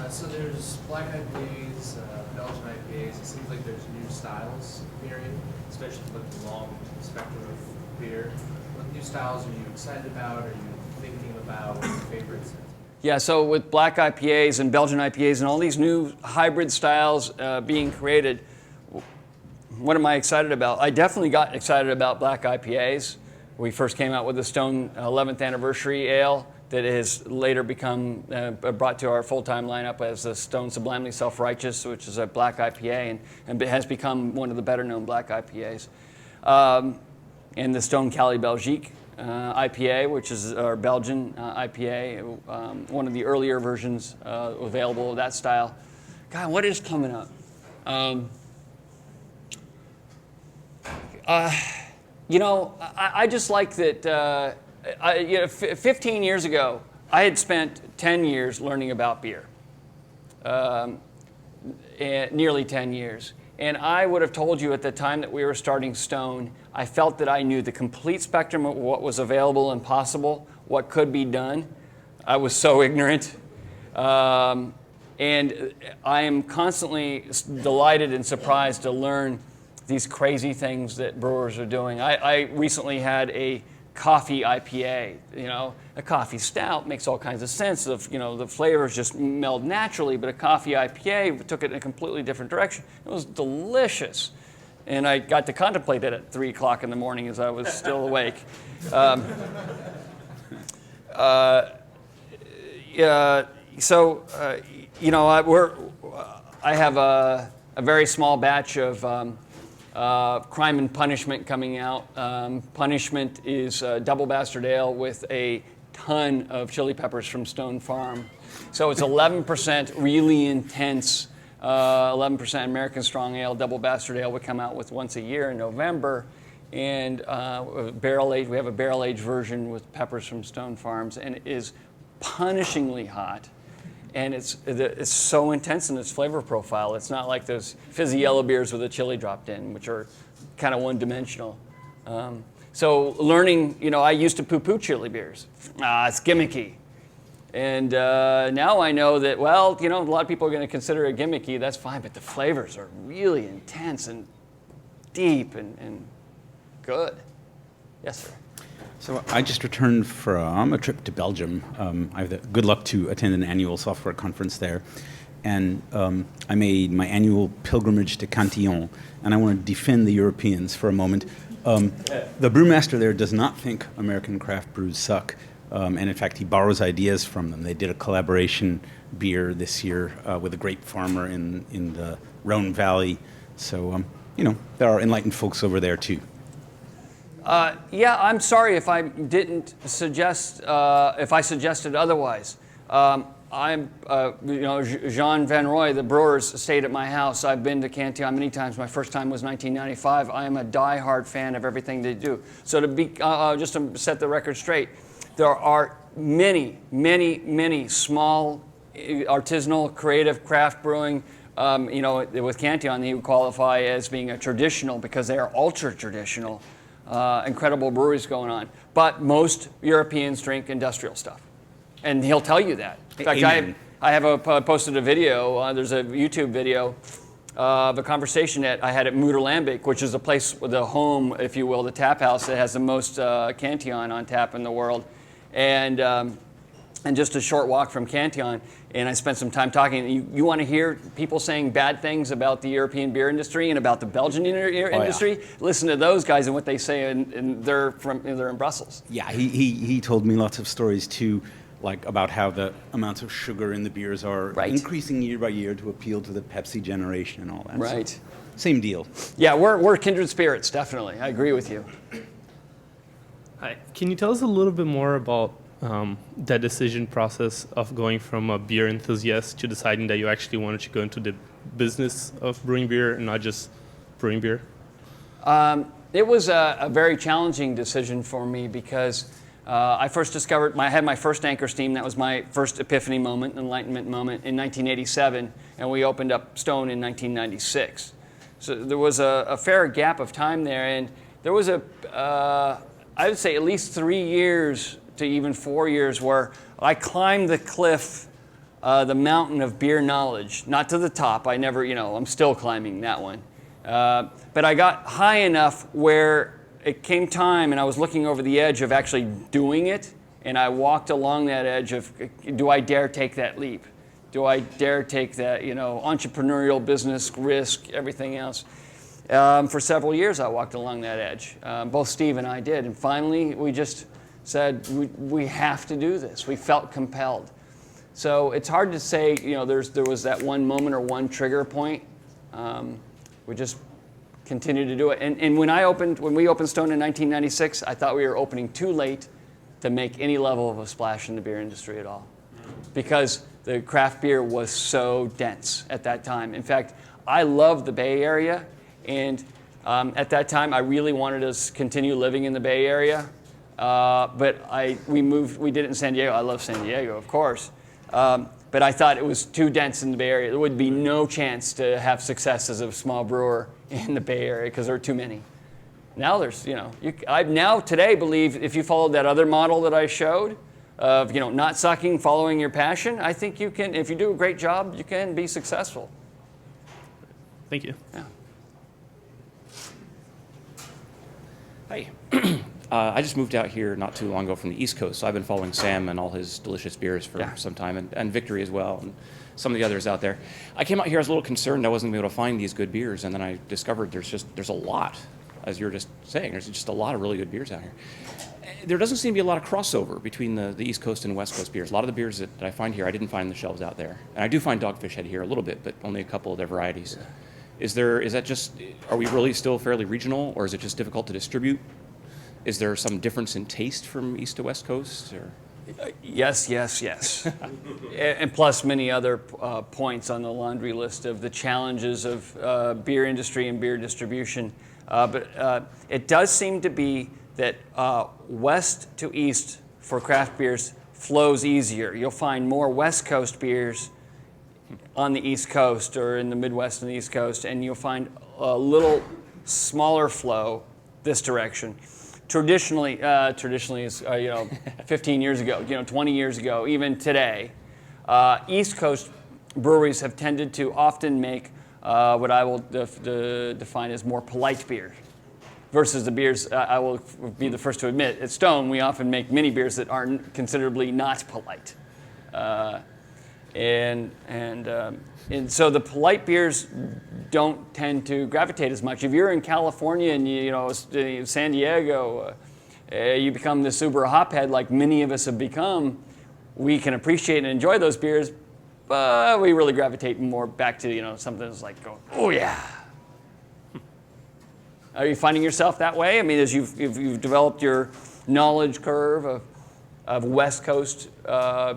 [SPEAKER 3] So there's black IPAs, Belgian IPAs. It seems like there's new styles appearing, especially with the long spectrum of beer. What new styles are you excited about? Are you thinking about? What are your favorites?
[SPEAKER 2] Yeah, so with black IPAs and Belgian IPAs and all these new hybrid styles being created, what am I excited about? I definitely got excited about black IPAs. We first came out with the Stone 11th Anniversary Ale that has later become brought to our full-time lineup as the Stone Sublimely Self-Righteous, which is a black IPA, and it has become one of the better-known black IPAs. And the Stone Cali Belgique IPA, which is our Belgian IPA, one of the earlier versions available of that style. God, what is coming up? I just like that. 15 years ago, I had spent 10 years learning about beer, nearly 10 years. And I would have told you at the time that we were starting Stone, I felt that I knew the complete spectrum of what was available and possible, what could be done. I was so ignorant. And I am constantly delighted and surprised to learn these crazy things that brewers are doing. I recently had a coffee IPA, a coffee stout makes all kinds of sense. The flavors just meld naturally, but a coffee IPA took it in a completely different direction. It was delicious. And I got to contemplate it at 3 o'clock in the morning as I was still awake. I have a very small batch of Crime and Punishment coming out. Punishment is double bastard ale with a ton of chili peppers from Stone Farm. So it's 11% really intense, 11% American Strong Ale, double bastard ale we come out with once a year in November. And barrel aged, we have a barrel aged version with peppers from Stone Farms, and it is punishingly hot. And it's so intense in its flavor profile. It's not like those fizzy yellow beers with a chili dropped in, which are kind of one-dimensional. So learning, I used to poo-poo chili beers. It's gimmicky. And now I know that, a lot of people are going to consider it gimmicky. That's fine, but the flavors are really intense and deep and good. Yes, sir.
[SPEAKER 10] So I just returned from a trip to Belgium. I have the good luck to attend an annual software conference there. And I made my annual pilgrimage to Cantillon. And I want to defend the Europeans for a moment. The brewmaster there does not think American craft brews suck. And in fact, he borrows ideas from them. They did a collaboration beer this year with a grape farmer in the Rhone Valley. So, there are enlightened folks over there too.
[SPEAKER 2] I'm sorry if I didn't suggest, if I suggested otherwise. I'm, Jean Van Roy, the brewers, stayed at my house. I've been to Cantillon many times. My first time was 1995. I am a diehard fan of everything they do. So just to set the record straight, there are many, many, many small, artisanal, creative craft brewing. With Cantillon, they would qualify as being a traditional because they are ultra traditional. Incredible breweries going on. But most Europeans drink industrial stuff. And he'll tell you that. In fact, I have posted a video. There's a YouTube video of a conversation that I had at Moederlambic, which is a place, the home, if you will, the tap house that has the most Cantillon on tap in the world. And just a short walk from Cantillon, and I spent some time talking. You want to hear people saying bad things about the European beer industry and about the Belgian industry? Listen to those guys and what they say, and they're in Brussels.
[SPEAKER 10] Yeah, he told me lots of stories too, like about how the amounts of sugar in the beers are increasing year by year to appeal to the Pepsi generation and all that.
[SPEAKER 2] Right.
[SPEAKER 10] So, same deal.
[SPEAKER 2] Yeah, we're kindred spirits, definitely. I agree with you.
[SPEAKER 11] Hi. Can you tell us a little bit more about that decision process of going from a beer enthusiast to deciding that you actually wanted to go into the business of brewing beer and not just brewing beer?
[SPEAKER 2] It was a very challenging decision for me because I first discovered, I had my first Anchor Steam. That was my first epiphany moment, enlightenment moment in 1987, and we opened up Stone in 1996. So there was a fair gap of time there, and there was I would say at least 3 years to even 4 years where I climbed the cliff, the mountain of beer knowledge. Not to the top, I never, I'm still climbing that one. But I got high enough where it came time and I was looking over the edge of actually doing it, and I walked along that edge of, do I dare take that leap? Do I dare take that, entrepreneurial business risk, everything else? For several years I walked along that edge. Both Steve and I did, and finally we just said, we have to do this. We felt compelled. So it's hard to say, there was that one moment or one trigger point. We just continued to do it. And when we opened Stone in 1996, I thought we were opening too late to make any level of a splash in the beer industry at all. Because the craft beer was so dense at that time. In fact, I loved the Bay Area, and at that time I really wanted to continue living in the Bay Area. But we did it in San Diego. I love San Diego, of course. But I thought it was too dense in the Bay Area. There would be no chance to have success as a small brewer in the Bay Area because there are too many. Now there's, I now today believe if you followed that other model that I showed of, not sucking, following your passion, I think you can, if you do a great job, you can be successful.
[SPEAKER 11] Thank you.
[SPEAKER 2] Yeah.
[SPEAKER 12] Hi. I just moved out here not too long ago from the East Coast, so I've been following Sam and all his delicious beers for some time, and Victory as well, and some of the others out there. I came out here, I was a little concerned I wasn't going to be able to find these good beers, and then I discovered there's a lot, as you were just saying, there's just a lot of really good beers out here. There doesn't seem to be a lot of crossover between the East Coast and West Coast beers. A lot of the beers that I find here, I didn't find on the shelves out there. And I do find Dogfish Head here a little bit, but only a couple of their varieties. Are we really still fairly regional, or is it just difficult to distribute? Is there some difference in taste from East to West Coast? Or?
[SPEAKER 2] Yes. And plus many other points on the laundry list of the challenges of beer industry and beer distribution. But it does seem to be that west to east for craft beers flows easier. You'll find more West Coast beers on the East Coast or in the Midwest and the East Coast, and you'll find a little smaller flow this direction. Traditionally is 15 years ago, 20 years ago, even today, East Coast breweries have tended to often make what I will define as more polite beer, versus the beers I will be the first to admit at Stone we often make mini beers that are considerably not polite, and so the polite beers don't tend to gravitate as much. If you're in California and San Diego, you become this uber hophead like many of us have become. We can appreciate and enjoy those beers, but we really gravitate more back to something that's like, oh yeah. Are you finding yourself that way? I mean, as you've developed your knowledge curve of West Coast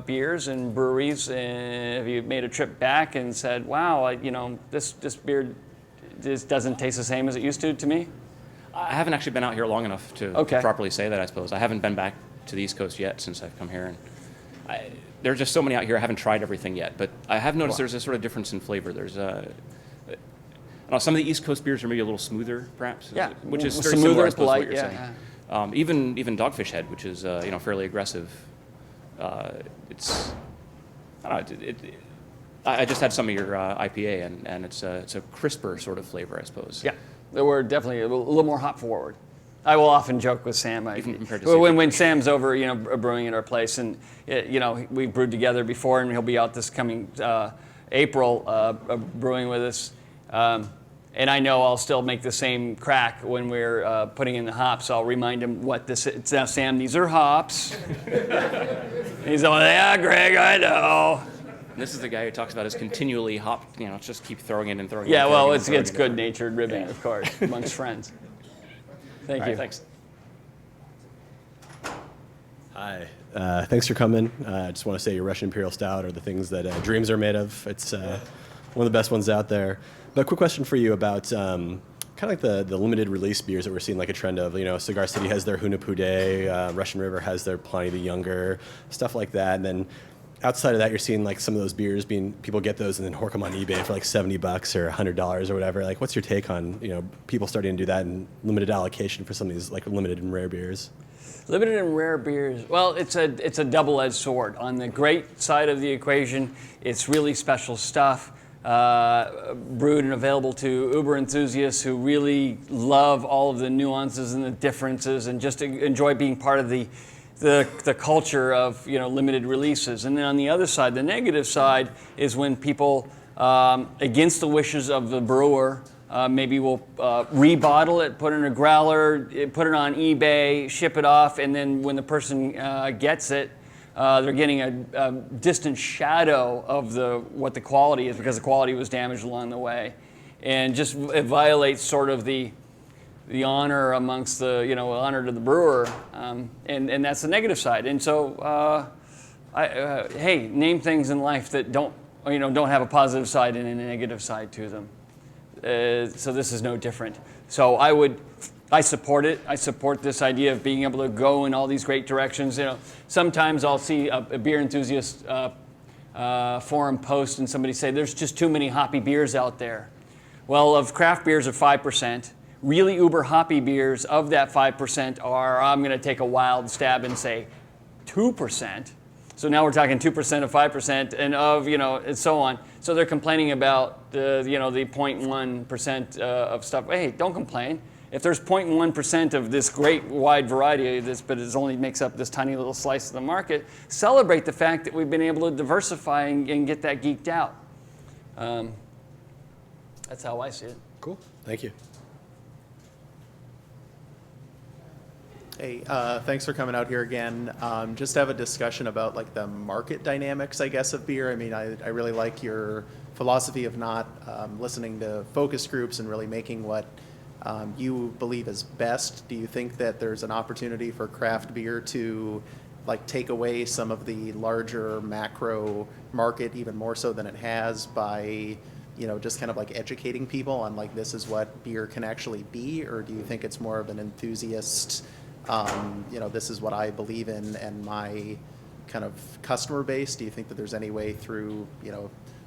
[SPEAKER 2] beers and breweries, and have you made a trip back and said, wow, this beer just doesn't taste the same as it used to me?
[SPEAKER 12] I haven't actually been out here long enough to properly say that, I suppose. I haven't been back to the East Coast yet since I've come here. And there are just so many out here. I haven't tried everything yet, but I have noticed there's a sort of difference in flavor. There's some of the East Coast beers are maybe a little smoother, perhaps.
[SPEAKER 2] Yeah,
[SPEAKER 12] which is very
[SPEAKER 2] smoother,
[SPEAKER 12] similar, I suppose,
[SPEAKER 2] polite,
[SPEAKER 12] to what you're saying. Even Dogfish Head, which is fairly aggressive. I just had some of your IPA, and it's a crisper sort of flavor, I suppose.
[SPEAKER 2] Yeah, we're definitely a little more hop forward. I will often joke with Sam.
[SPEAKER 12] compared to
[SPEAKER 2] When Sam's over, brewing at our place, and we brewed together before, and he'll be out this coming April brewing with us. And I know I'll still make the same crack when we're putting in the hops. I'll remind him what this is. Now, Sam, these are hops. He's like, yeah, Greg, I know.
[SPEAKER 12] And this is the guy who talks about his continually hop, just keep throwing it and throwing it.
[SPEAKER 2] Yeah,
[SPEAKER 12] and
[SPEAKER 2] well,
[SPEAKER 12] throwing
[SPEAKER 2] it's
[SPEAKER 12] it and throwing it.
[SPEAKER 2] good-natured ribbing, of course, amongst friends. Thank you.
[SPEAKER 12] Thanks.
[SPEAKER 13] Hi. Thanks for coming. I just want to say your Russian Imperial Stout are the things that dreams are made of. It's one of the best ones out there. But a quick question for you about kind of like the limited release beers that we're seeing like a trend of. Cigar City has their Hunapude, Russian River has their Pliny the Younger, stuff like that. And then outside of that, you're seeing like some of those beers people get those and then hork them on eBay for like $70 or $100 or whatever. Like, what's your take on people starting to do that and limited allocation for some of these like limited and rare beers?
[SPEAKER 2] Limited and rare beers. Well, it's a double-edged sword. On the great side of the equation, it's really special stuff, brewed and available to uber enthusiasts who really love all of the nuances and the differences and just enjoy being part of the culture of limited releases. And then on the other side, the negative side, is when people, against the wishes of the brewer, maybe will rebottle it, put it in a growler, put it on eBay, ship it off, and then when the person gets it, they're getting a distant shadow of what the quality is because the quality was damaged along the way, and just it violates sort of the honor amongst the honor to the brewer, and that's the negative side. And so, hey, name things in life that don't have a positive side and a negative side to them. So this is no different. So I support it. I support this idea of being able to go in all these great directions. Sometimes I'll see a beer enthusiast forum post and somebody say, there's just too many hoppy beers out there. Well, of craft beers are 5%. Really uber hoppy beers of that 5% are, I'm going to take a wild stab and say 2%. So now we're talking 2% of 5% and of, and so on. So they're complaining about the 0.1% of stuff. Hey, don't complain. If there's 0.1% of this great wide variety of this, but it only makes up this tiny little slice of the market, celebrate the fact that we've been able to diversify and get that geeked out. That's how I see it.
[SPEAKER 13] Cool. Thank you.
[SPEAKER 14] Hey, thanks for coming out here again. Just to have a discussion about like the market dynamics, I guess, of beer. I mean, I really like your philosophy of not listening to focus groups and really making what you believe is best. Do you think that there's an opportunity for craft beer to like take away some of the larger macro market even more so than it has by just kind of like educating people on like this is what beer can actually be? Or do you think it's more of an enthusiast this is what I believe in and my kind of customer base? Do you think that there's any way through,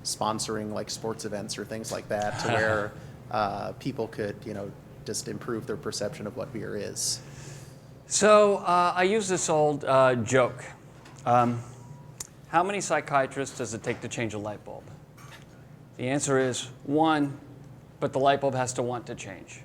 [SPEAKER 14] sponsoring like sports events or things like that to where people could, just improve their perception of what beer is?
[SPEAKER 2] So I use this old joke. How many psychiatrists does it take to change a light bulb? The answer is 1, but the light bulb has to want to change.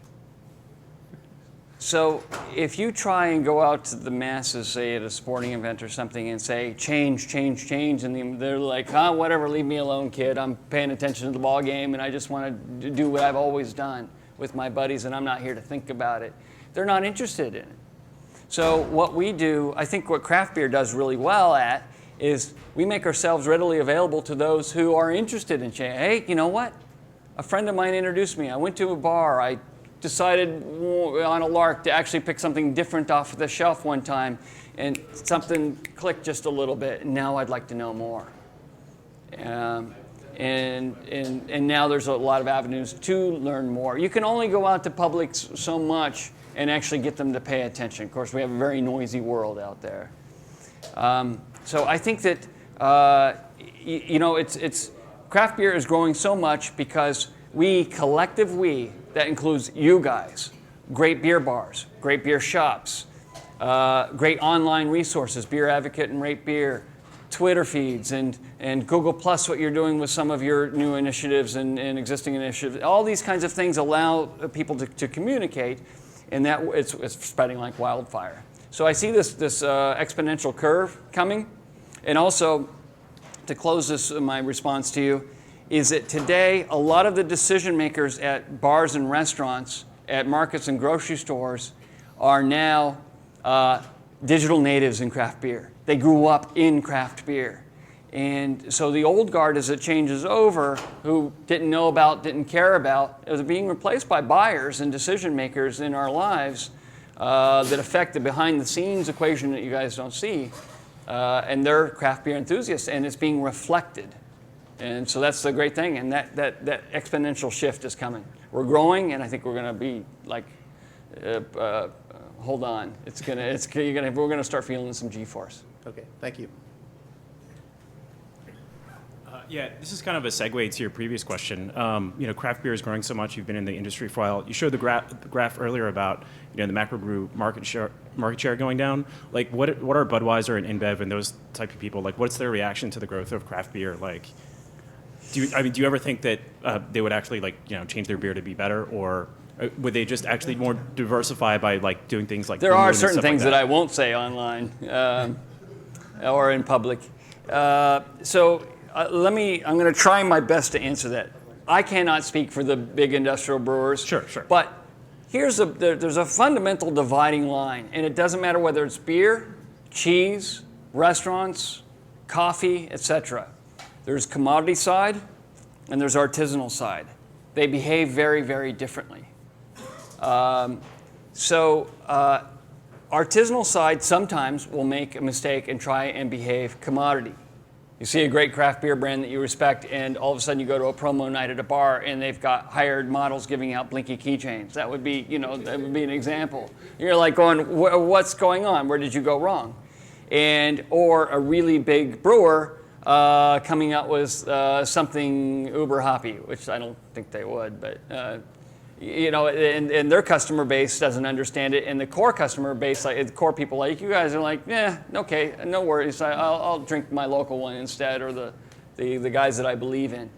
[SPEAKER 2] So if you try and go out to the masses, say at a sporting event or something, and say, change, change, change, and they're like, whatever, leave me alone, kid. I'm paying attention to the ball game, and I just want to do what I've always done with my buddies, and I'm not here to think about it. They're not interested in it. So what we do, I think what craft beer does really well at, is we make ourselves readily available to those who are interested in change. Hey, you know what? A friend of mine introduced me. I went to a bar. I decided on a lark to actually pick something different off the shelf one time, and something clicked just a little bit, and now I'd like to know more. And now there's a lot of avenues to learn more. You can only go out to public so much and actually get them to pay attention. Of course, we have a very noisy world out there. So I think that it's craft beer is growing so much because that includes you guys, great beer bars, great beer shops, great online resources, Beer Advocate and Rate Beer, Twitter feeds and Google Plus, what you're doing with some of your new initiatives and existing initiatives. All these kinds of things allow people to communicate, and that it's spreading like wildfire. So I see this exponential curve coming. And also, to close my response to you, is that today a lot of the decision makers at bars and restaurants, at markets and grocery stores, are now digital natives in craft beer. They grew up in craft beer. And so the old guard, as it changes over, who didn't know about, didn't care about, is being replaced by buyers and decision makers in our lives that affect the behind the scenes equation that you guys don't see. And they're craft beer enthusiasts, and it's being reflected. And so that's the great thing, and that exponential shift is coming. We're growing, and I think we're going to be like, hold on, we're going to start feeling some G-force.
[SPEAKER 14] Okay, thank you.
[SPEAKER 15] Yeah, this is kind of a segue to your previous question. Craft beer is growing so much. You've been in the industry for a while. You showed the graph earlier about the macrobrew market share going down. Like, what are Budweiser and InBev and those type of people like? What's their reaction to the growth of craft beer? Like, do you ever think that they would actually change their beer to be better, or would they just actually more diversify by doing things like?
[SPEAKER 2] There are certain things that I won't say online or in public. I'm going to try my best to answer that. I cannot speak for the big industrial brewers.
[SPEAKER 15] Sure.
[SPEAKER 2] But there's a fundamental dividing line, and it doesn't matter whether it's beer, cheese, restaurants, coffee, etc. There's commodity side, and there's artisanal side. They behave very, very differently. Artisanal side sometimes will make a mistake and try and behave commodity. You see a great craft beer brand that you respect, and all of a sudden you go to a promo night at a bar, and they've got hired models giving out blinky keychains. That would be, an example. You're like going, what's going on? Where did you go wrong? Or a really big brewer coming out with something uber hoppy, which I don't think they would, but and their customer base doesn't understand it, and the core customer base, like the core people like you guys, are like, okay, no worries, I'll drink my local one instead, or the guys that I believe in.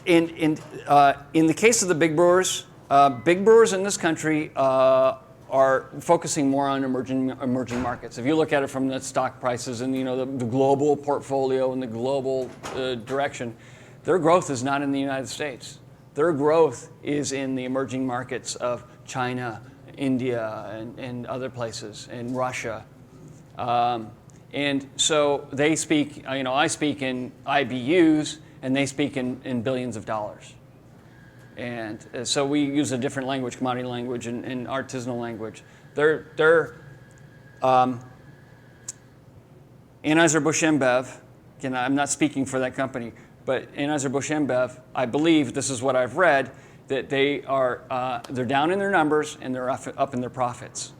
[SPEAKER 2] In the case of the big brewers in this country are focusing more on emerging markets. If you look at it from the stock prices and the global portfolio and the global direction, their growth is not in the United States. Their growth is in the emerging markets of China, India, and other places, and Russia. And so they speak, I speak in IBUs, and they speak in billions of dollars. And so we use a different language, commodity language and artisanal language. Anheuser-Busch InBev, I'm not speaking for that company, but Anheuser-Busch InBev, I believe, this is what I've read, that they're down in their numbers and they're up in their profits.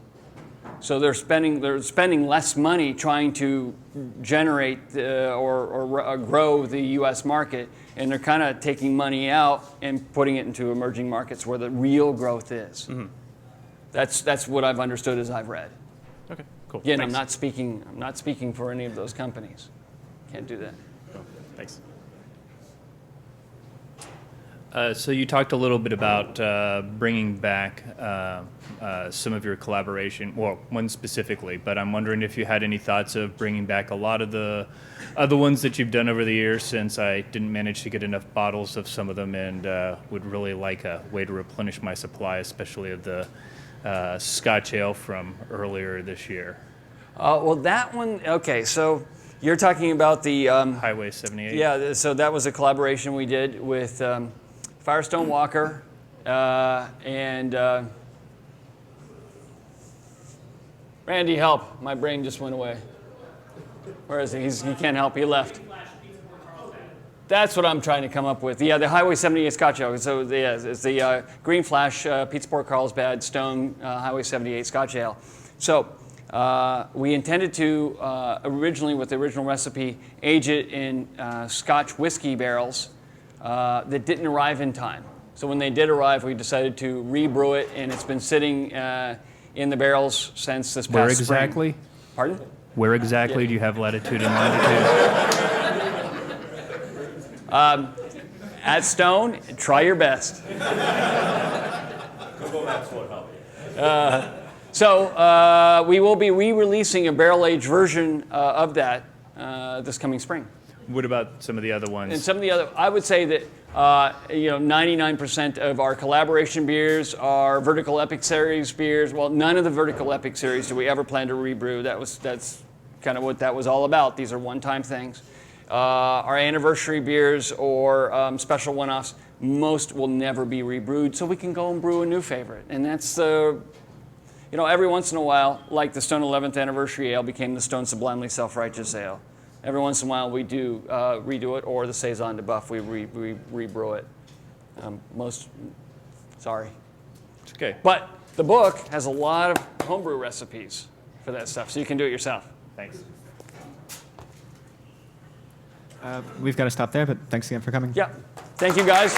[SPEAKER 2] So they're spending less money trying to generate or grow the U.S. market, and they're kind of taking money out and putting it into emerging markets where the real growth is. Mm-hmm. That's what I've understood as I've read.
[SPEAKER 15] Okay, cool.
[SPEAKER 2] Again,
[SPEAKER 15] Thanks.
[SPEAKER 2] I'm not speaking for any of those companies. Can't do that.
[SPEAKER 15] Cool. Thanks.
[SPEAKER 16] So you talked a little bit about bringing back some of your collaboration, well, one specifically, but I'm wondering if you had any thoughts of bringing back a lot of the other ones that you've done over the years, since I didn't manage to get enough bottles of some of them, and would really like a way to replenish my supply, especially of the Scotch Ale from earlier this year.
[SPEAKER 2] Well, that one, okay, so you're talking about the...
[SPEAKER 16] Highway 78.
[SPEAKER 2] Yeah, so that was a collaboration we did with Firestone Walker and Randy, help. My brain just went away. Where is he? He can't help. He left. That's what I'm trying to come up with. Yeah, the Highway 78 Scotch Ale. So it's the Green Flash, Pizza Port Carlsbad, Stone, Highway 78 Scotch Ale. So we intended to, originally with the original recipe, age it in Scotch whiskey barrels that didn't arrive in time. So when they did arrive, we decided to rebrew it, and it's been sitting in the barrels since this past
[SPEAKER 16] Where
[SPEAKER 2] spring.
[SPEAKER 16] exactly?
[SPEAKER 2] Pardon?
[SPEAKER 16] Where exactly do you have latitude and longitude?
[SPEAKER 2] At Stone, try your best. So we will be re-releasing a barrel-aged version of that this coming spring.
[SPEAKER 16] What about some of the other ones?
[SPEAKER 2] And some of the other, I would say that 99% of our collaboration beers are Vertical Epic Series beers. Well, none of the Vertical Epic Series do we ever plan to rebrew. That's kind of what that was all about. These are one-time things. Our anniversary beers or special one-offs, most will never be rebrewed, so we can go and brew a new favorite. And that's the, every once in a while, like the Stone 11th Anniversary Ale became the Stone Sublimely Self-Righteous Ale. Every once in a while we do redo it, or the Saison de Buff, we rebrew it. Sorry.
[SPEAKER 16] It's okay.
[SPEAKER 2] But the book has a lot of homebrew recipes for that stuff, so you can do it yourself.
[SPEAKER 16] Thanks.
[SPEAKER 17] We've got to stop there, but thanks again for coming.
[SPEAKER 2] Yeah. Thank you, guys.